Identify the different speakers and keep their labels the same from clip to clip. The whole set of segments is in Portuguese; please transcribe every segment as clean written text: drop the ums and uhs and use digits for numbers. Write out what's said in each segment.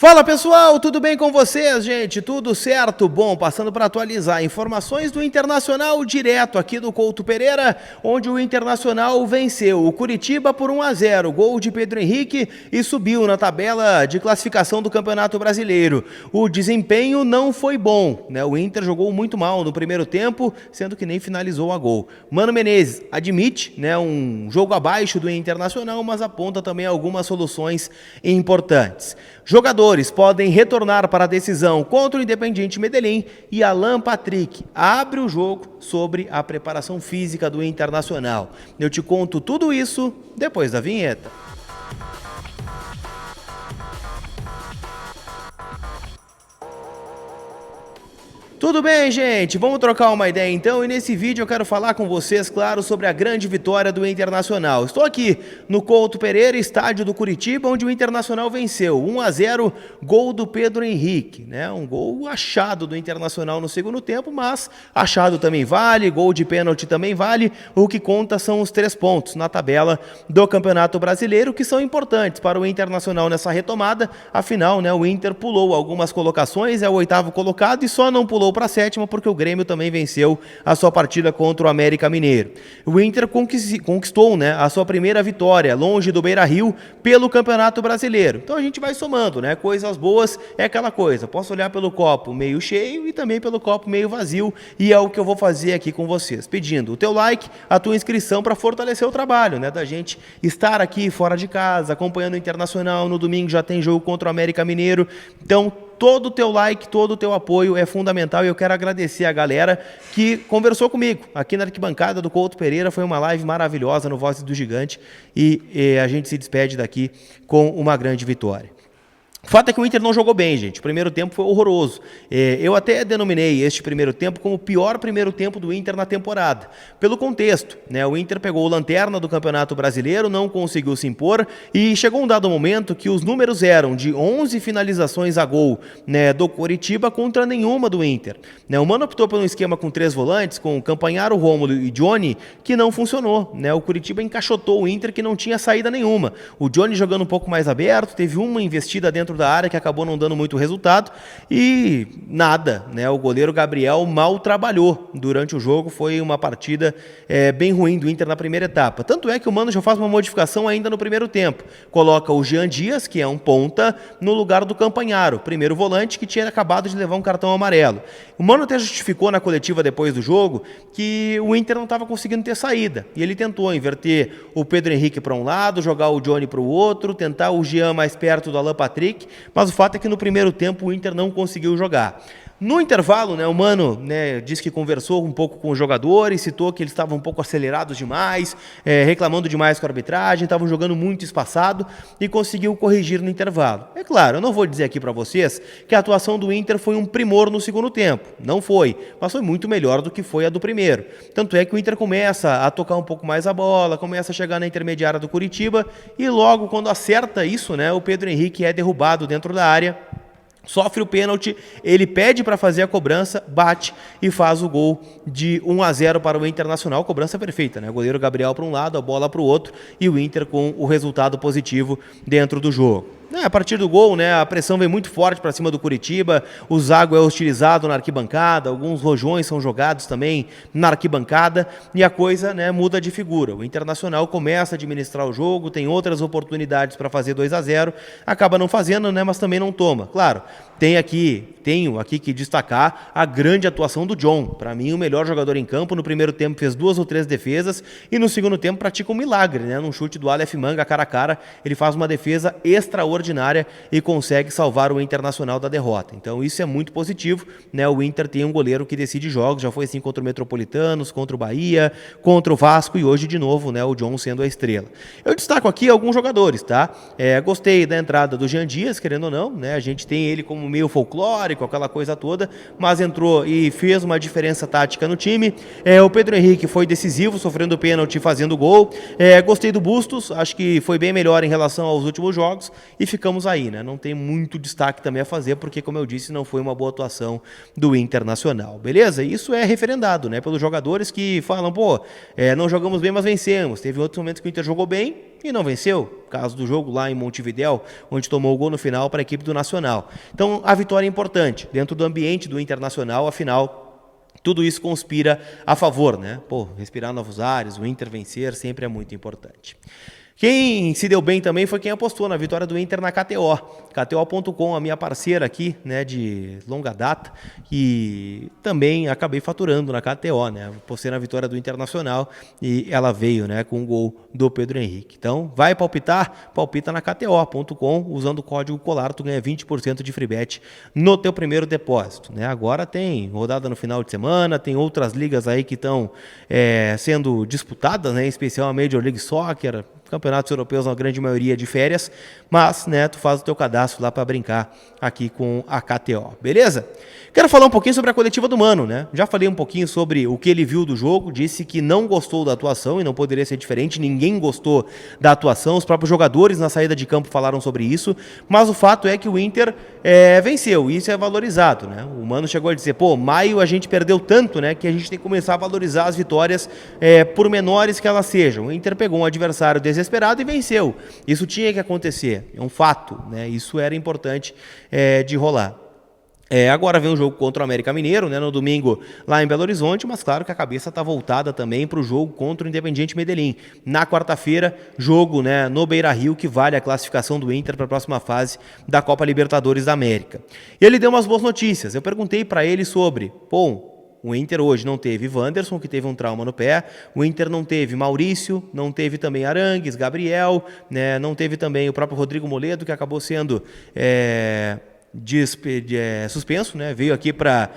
Speaker 1: Fala pessoal, tudo bem com vocês, gente? Tudo certo? Bom, passando para atualizar informações do Internacional direto aqui do Couto Pereira, onde o Internacional venceu o Curitiba por 1-0, gol de Pedro Henrique e subiu na tabela de classificação do Campeonato Brasileiro. O desempenho não foi bom, né? O Inter jogou muito mal no primeiro tempo, sendo que nem finalizou a gol. Mano Menezes admite, né, um jogo abaixo do Internacional, mas aponta também algumas soluções importantes. Jogadores podem retornar para a decisão contra o Independiente Medellín e Alan Patrick abre o jogo sobre a preparação física do Internacional. Eu te conto tudo isso depois da vinheta. Tudo bem, gente? Vamos trocar uma ideia então, e nesse vídeo eu quero falar com vocês, claro, sobre a grande vitória do Internacional. Estou aqui no Couto Pereira, estádio do Curitiba, onde o Internacional venceu 1-0, gol do Pedro Henrique, né? Um gol achado do Internacional no segundo tempo, mas achado também vale, gol de pênalti também vale, o que conta são os 3 pontos na tabela do Campeonato Brasileiro, que são importantes para o Internacional nessa retomada, afinal, né, o Inter pulou algumas colocações, é o 8º colocado e só não pulou para a 7ª porque o Grêmio também venceu a sua partida contra o América Mineiro. O Inter conquistou, né, a sua primeira vitória longe do Beira-Rio pelo Campeonato Brasileiro. Então a gente vai somando, né? Coisas boas é aquela coisa. Posso olhar pelo copo meio cheio e também pelo copo meio vazio, e é o que eu vou fazer aqui com vocês, pedindo o teu like, a tua inscrição para fortalecer o trabalho, né, da gente estar aqui fora de casa, acompanhando o Internacional. No domingo já tem jogo contra o América Mineiro. Então todo o teu like, todo o teu apoio é fundamental, e eu quero agradecer a galera que conversou comigo aqui na arquibancada do Couto Pereira. Foi uma live maravilhosa no Vozes do Gigante e a gente se despede daqui com uma grande vitória. O fato é que o Inter não jogou bem, gente. O primeiro tempo foi horroroso. Eu até denominei este primeiro tempo como o pior primeiro tempo do Inter na temporada. Pelo contexto, né? O Inter pegou o lanterna do Campeonato Brasileiro, não conseguiu se impor e chegou um dado momento que os números eram de 11 finalizações a gol, né, do Curitiba contra nenhuma do Inter. Né? O Mano optou por um esquema com 3 volantes, com Campanharo, Rômulo e Johnny, que não funcionou. Né? O Curitiba encaixotou o Inter, que não tinha saída nenhuma. O Johnny jogando um pouco mais aberto, teve uma investida dentro da área que acabou não dando muito resultado e nada, né? O goleiro Gabriel mal trabalhou durante o jogo, foi uma partida bem ruim do Inter na primeira etapa. Tanto é que o Mano já faz uma modificação ainda no primeiro tempo. Coloca o Jean Dias, que é um ponta, no lugar do Campanharo, primeiro volante, que tinha acabado de levar um cartão amarelo. O Mano até justificou na coletiva depois do jogo que o Inter não estava conseguindo ter saída, e ele tentou inverter o Pedro Henrique para um lado, jogar o Johnny para o outro, tentar o Jean mais perto do Alan Patrick, mas o fato é que no primeiro tempo o Inter não conseguiu jogar. No intervalo, né, o Mano, né, disse que conversou um pouco com os jogadores, citou que eles estavam um pouco acelerados demais, reclamando demais com a arbitragem, estavam jogando muito espaçado e conseguiu corrigir no intervalo. É claro, eu não vou dizer aqui para vocês que a atuação do Inter foi um primor no segundo tempo, não foi, mas foi muito melhor do que foi a do primeiro. Tanto é que o Inter começa a tocar um pouco mais a bola, começa a chegar na intermediária do Curitiba e logo quando acerta isso, né, o Pedro Henrique é derrubado dentro da área, sofre o pênalti, ele pede para fazer a cobrança, bate e faz o gol de 1-0 para o Internacional. Cobrança perfeita, né? O goleiro Gabriel para um lado, a bola para o outro e o Inter com o resultado positivo dentro do jogo. A partir do gol, né, a pressão vem muito forte para cima do Curitiba, o Zago é hostilizado na arquibancada, alguns rojões são jogados também na arquibancada e a coisa, né, muda de figura. O Internacional começa a administrar o jogo, tem outras oportunidades para fazer 2-0, acaba não fazendo, né, mas também não toma. Claro, tenho aqui que destacar a grande atuação do John. Para mim, o melhor jogador em campo. No primeiro tempo fez 2 ou 3 defesas e no segundo tempo pratica um milagre, né? Num chute do Aleph Manga cara a cara, ele faz uma defesa extraordinária e consegue salvar o Internacional da derrota. Então isso é muito positivo, né? O Inter tem um goleiro que decide jogos, já foi assim contra o Metropolitanos, contra o Bahia, contra o Vasco e hoje de novo, né, o John sendo a estrela. Eu destaco aqui alguns jogadores, tá? Gostei da entrada do Jean Dias, querendo ou não, né? A gente tem ele como meio folclórico, aquela coisa toda, mas entrou e fez uma diferença tática no time. O Pedro Henrique foi decisivo, sofrendo pênalti e fazendo gol. Gostei do Bustos, acho que foi bem melhor em relação aos últimos jogos e ficamos aí, né? Não tem muito destaque também a fazer, porque, como eu disse, não foi uma boa atuação do Internacional, beleza? Isso é referendado, né, pelos jogadores que falam, pô, não jogamos bem, mas vencemos. Teve outros momentos que o Inter jogou bem e não venceu. Caso do jogo lá em Montevidéu, onde tomou o gol no final para a equipe do Nacional. Então, a vitória é importante dentro do ambiente do Internacional, afinal, tudo isso conspira a favor, né? Pô, respirar novos ares, o Inter vencer sempre é muito importante. Quem se deu bem também foi quem apostou na vitória do Inter na KTO. KTO.com, a minha parceira aqui, né, de longa data, e também acabei faturando na KTO, né? Apostei na vitória do Internacional e ela veio, né, com o gol do Pedro Henrique. Então, vai palpitar? Palpita na KTO.com, usando o código COLAR, tu ganha 20% de free bet no teu primeiro depósito, né? Agora tem rodada no final de semana, tem outras ligas aí que estão sendo disputadas, né, em especial a Major League Soccer, campeonatos europeus, na grande maioria de férias, mas, né, tu faz o teu cadastro lá para brincar aqui com a KTO, beleza? Quero falar um pouquinho sobre a coletiva do Mano, né? Já falei um pouquinho sobre o que ele viu do jogo, disse que não gostou da atuação e não poderia ser diferente, ninguém gostou da atuação, os próprios jogadores na saída de campo falaram sobre isso, mas o fato é que o Inter venceu, e isso é valorizado, né? O Mano chegou a dizer, pô, maio a gente perdeu tanto, né, que a gente tem que começar a valorizar as vitórias por menores que elas sejam. O Inter pegou um adversário desesperado e venceu. Isso tinha que acontecer, é um fato, né? Isso era importante de rolar. Agora vem um jogo contra o América Mineiro, né, no domingo lá em Belo Horizonte, mas claro que a cabeça está voltada também para o jogo contra o Independiente Medellín. Na quarta-feira, jogo, né, no Beira-Rio, que vale a classificação do Inter para a próxima fase da Copa Libertadores da América. E ele deu umas boas notícias. Eu perguntei para ele sobre, o Inter hoje não teve Wanderson, que teve um trauma no pé, o Inter não teve Maurício, não teve também Arangues, Gabriel, né, não teve também o próprio Rodrigo Moledo, que acabou sendo suspenso, né? Veio aqui para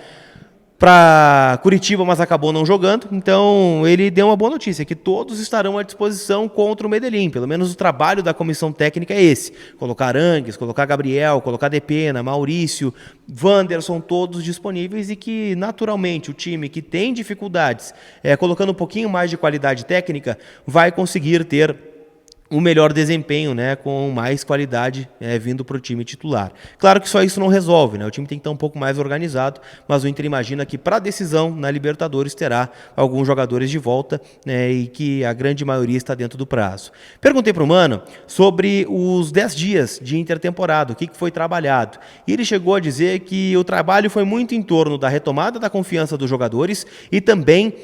Speaker 1: Curitiba, mas acabou não jogando. Então ele deu uma boa notícia, que todos estarão à disposição contra o Medellín. Pelo menos o trabalho da comissão técnica é esse: colocar Arangues, colocar Gabriel, colocar Depena, Maurício, Wanderson, todos disponíveis, e que naturalmente o time que tem dificuldades, colocando um pouquinho mais de qualidade técnica, vai conseguir ter um melhor desempenho, né, com mais qualidade vindo para o time titular. Claro que só isso não resolve, né? O time tem que estar um pouco mais organizado, mas o Inter imagina que para a decisão na Libertadores terá alguns jogadores de volta, né, e que a grande maioria está dentro do prazo. Perguntei para o Mano sobre os 10 dias de intertemporada, o que foi trabalhado. E ele chegou a dizer que o trabalho foi muito em torno da retomada da confiança dos jogadores e também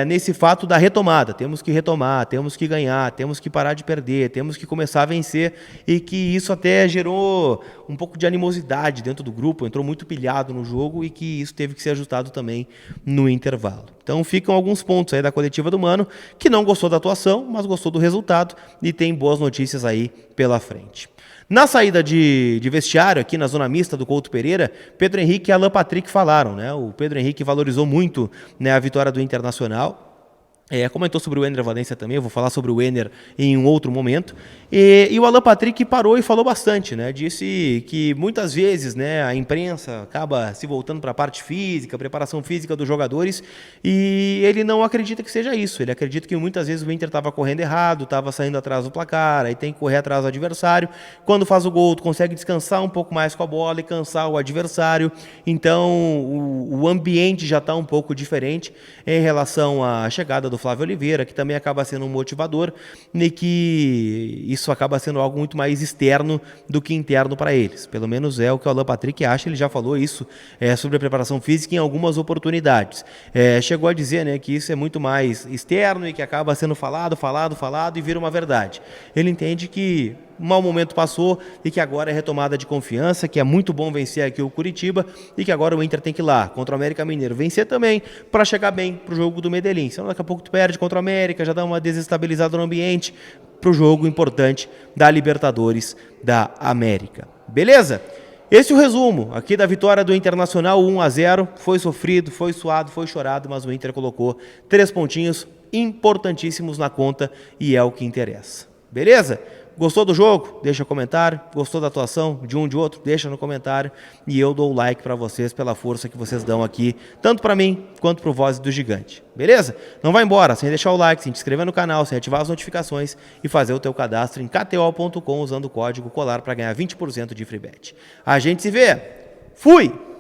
Speaker 1: nesse fato da retomada. Temos que retomar, temos que ganhar, temos que parar de perder, temos que começar a vencer, e que isso até gerou um pouco de animosidade dentro do grupo, entrou muito pilhado no jogo, e que isso teve que ser ajustado também no intervalo. Então ficam alguns pontos aí da coletiva do Mano, que não gostou da atuação, mas gostou do resultado e tem boas notícias aí pela frente. Na saída de vestiário, aqui na zona mista do Couto Pereira, Pedro Henrique e Alan Patrick falaram, né? O Pedro Henrique valorizou muito, né, a vitória do Internacional. Comentou sobre o Ener Valencia também, eu vou falar sobre o Ener em um outro momento. E o Alan Patrick parou e falou bastante, né? Disse que muitas vezes, né, a imprensa acaba se voltando para a parte física, preparação física dos jogadores, e ele não acredita que seja isso. Ele acredita que muitas vezes o Inter estava correndo errado, estava saindo atrás do placar, aí tem que correr atrás do adversário. Quando faz o gol, tu consegue descansar um pouco mais com a bola e cansar o adversário. Então o ambiente já está um pouco diferente em relação à chegada do Flávio Oliveira, que também acaba sendo um motivador, e que isso acaba sendo algo muito mais externo do que interno para eles. Pelo menos é o que o Alan Patrick acha. Ele já falou isso sobre a preparação física em algumas oportunidades. Chegou a dizer, né, que isso é muito mais externo e que acaba sendo falado e vira uma verdade. Ele entende que um mau momento passou e que agora é retomada de confiança, que é muito bom vencer aqui o Curitiba, e que agora o Inter tem que ir lá contra o América Mineiro vencer também para chegar bem para o jogo do Medellín. Senão daqui a pouco tu perde contra o América, já dá uma desestabilizada no ambiente para o jogo importante da Libertadores da América. Beleza? Esse é o resumo aqui da vitória do Internacional, 1-0. Foi sofrido, foi suado, foi chorado, mas o Inter colocou 3 pontinhos importantíssimos na conta e é o que interessa. Beleza? Gostou do jogo? Deixa um comentário. Gostou da atuação de um de outro? Deixa no comentário. E eu dou o like para vocês pela força que vocês dão aqui, tanto para mim quanto para o Voz do Gigante. Beleza? Não vai embora sem deixar o like, sem te inscrever no canal, sem ativar as notificações e fazer o teu cadastro em kto.com usando o código COLAR para ganhar 20% de free bet. A gente se vê. Fui!